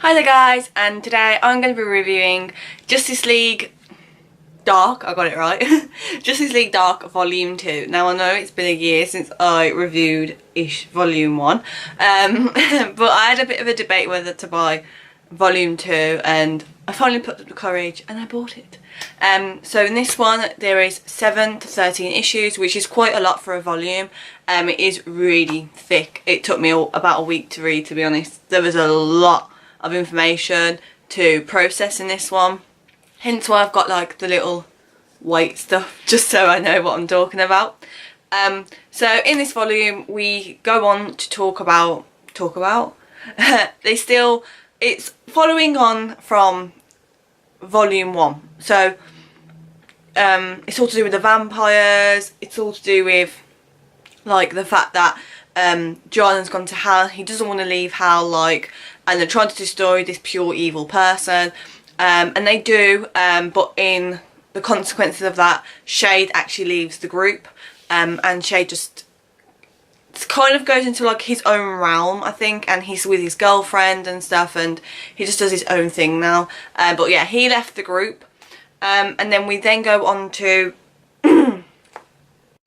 Hi there guys, and today I'm going to be reviewing Justice League Dark, I got it right, Justice League Dark Volume 2. Now I know it's been a year since I reviewed-ish Volume 1, but I had a bit of a debate whether to buy Volume 2 and I finally put up the courage and I bought it. So in this one there is 7 to 13 issues, which is quite a lot for a volume. It is really thick. It took me about a week to read, to be honest. There was a lot of information to process in this one, hence why I've got like the little white stuff just so I know what I'm talking about. So in this volume we go on to talk about it's following on from volume 1, so it's all to do with the vampires. It's all to do with like the fact that Jonathan's gone to Hal. He doesn't want to leave Hal, like, and they're trying to destroy this pure evil person, and they do, but in the consequences of that, Shade actually leaves the group, and Shade just kind of goes into like his own realm, I think, and he's with his girlfriend and stuff, and he just does his own thing now. But yeah, he left the group, and then we then go on to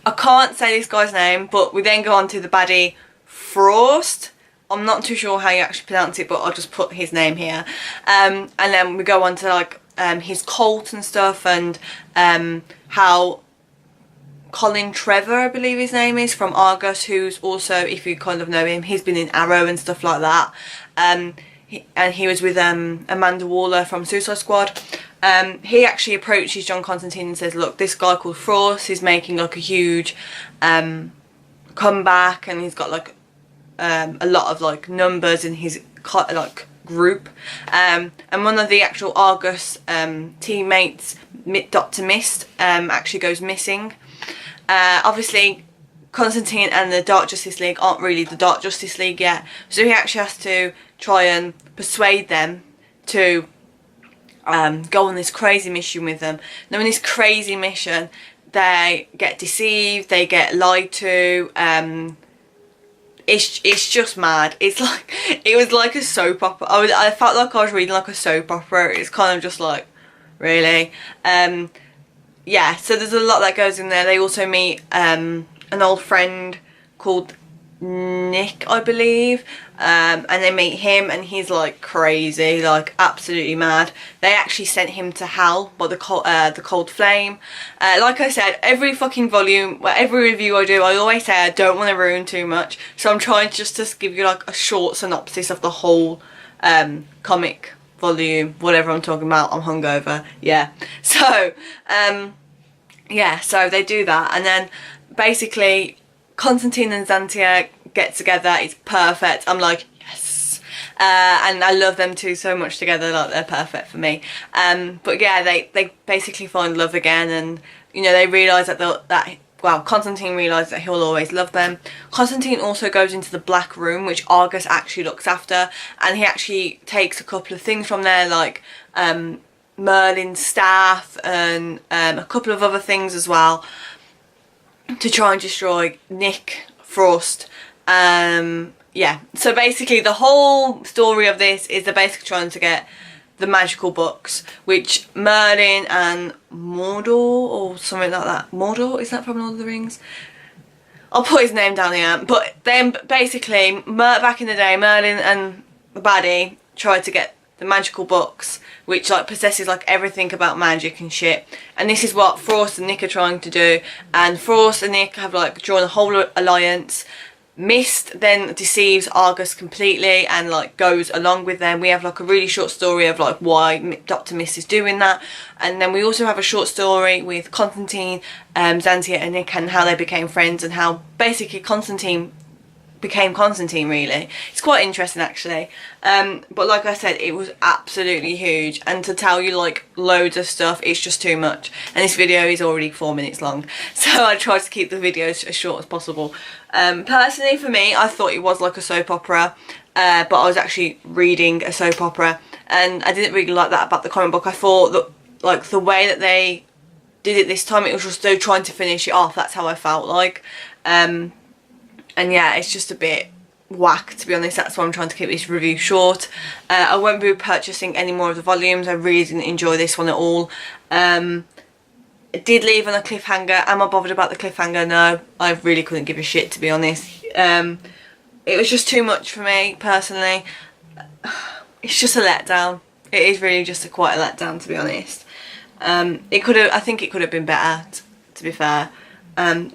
I can't say this guy's name, but we then go on to the baddie Frost. I'm not too sure how you actually pronounce it, but I'll just put his name here. And then we go on to like his cult and stuff, and how Colin Trevor, I believe his name is, from Argus, who's also, if you kind of know him, he's been in Arrow and stuff like that. And he was with Amanda Waller from Suicide Squad. He actually approaches John Constantine and says, look, this guy called Frost is making like a huge comeback, and he's got like a lot of like numbers in his like group, and one of the actual Argus teammates, Dr. Mist, actually goes missing. Obviously Constantine and the Dark Justice League aren't really the Dark Justice League yet, so he actually has to try and persuade them to go on this crazy mission with them. Now in this crazy mission they get deceived, they get lied to, it's just mad. It's like, it was like a soap opera. I felt like I was reading like a soap opera. It's kind of just like, really? Yeah, so there's a lot that goes in there. They also meet an old friend called Nick, I believe, and they meet him, and he's like crazy, like absolutely mad. They actually sent him to Hal by the Cold Flame. Like I said, every fucking volume, well, every review I do, I always say I don't want to ruin too much, so I'm trying just to give you like a short synopsis of the whole comic volume, whatever I'm talking about. I'm hungover, yeah. So yeah, so they do that, and then basically Constantine and Xantia get together. It's perfect. I'm like, yes. And I love them two so much together, like they're perfect for me. But yeah, they basically find love again, and you know, they realise that Constantine realises that he'll always love them. Constantine also goes into the Black Room, which Argus actually looks after, and he actually takes a couple of things from there, like Merlin's staff and a couple of other things as well, to try and destroy Nick Frost. Yeah, so basically the whole story of this is they're basically trying to get the magical books, which Merlin and Mordor, or something like that. Mordor, is that from Lord of the Rings? I'll put his name down here. But then basically, back in the day, Merlin and the baddie tried to get the magical books, which like possesses like everything about magic and shit, and this is what Frost and Nick are trying to do. And Frost and Nick have like drawn a whole alliance. Mist then deceives Argus completely and like goes along with them. We have like a really short story of like why Dr. Mist is doing that, and then we also have a short story with Constantine, Xantia and Nick, and how they became friends, and how basically Constantine became Constantine, really. It's quite interesting actually, but like I said, it was absolutely huge, and to tell you like loads of stuff, it's just too much, and this video is already 4 minutes long, so I tried to keep the videos as short as possible. Personally for me, I thought it was like a soap opera, but I was actually reading a soap opera, and I didn't really like that about the comic book. I thought that like the way that they did it this time, it was just though trying to finish it off. That's how I felt like. And yeah, it's just a bit whack, to be honest. That's why I'm trying to keep this review short. I won't be purchasing any more of the volumes. I really didn't enjoy this one at all. It did leave on a cliffhanger. Am I bothered about the cliffhanger? No, I really couldn't give a shit, to be honest. It was just too much for me personally. It's just a letdown. It is really just quite a letdown, to be honest. I think it could have been better, to be fair.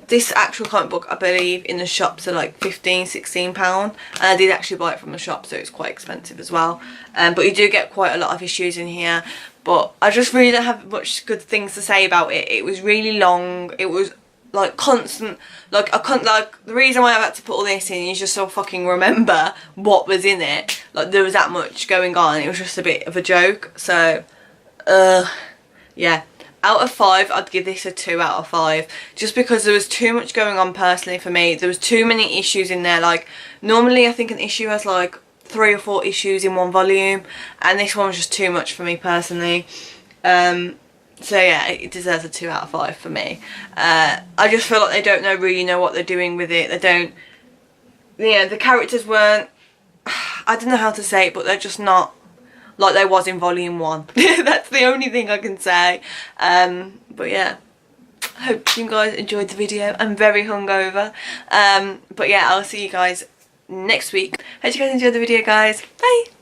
This actual comic book, I believe, in the shops are like £15–16, and I did actually buy it from the shop, so it's quite expensive as well. But you do get quite a lot of issues in here, but I just really don't have much good things to say about it. It was really long. It was like constant, like I can't, like the reason why I've had to put all this in is just so I fucking remember what was in it. Like there was that much going on. It was just a bit of a joke. So yeah, out of 5 I'd give this a 2 out of 5, just because there was too much going on personally for me. There was too many issues in there. Like normally I think an issue has like 3 or 4 issues in one volume, and this one was just too much for me personally. So yeah, it deserves a 2 out of 5 for me. I just feel like they don't really know what they're doing with it. They don't, yeah, the characters weren't, I don't know how to say it, but they're just not like they was in volume 1. That's the only thing I can say. But yeah, I hope you guys enjoyed the video. I'm very hungover. But yeah, I'll see you guys next week. Hope you guys enjoyed the video, guys. Bye.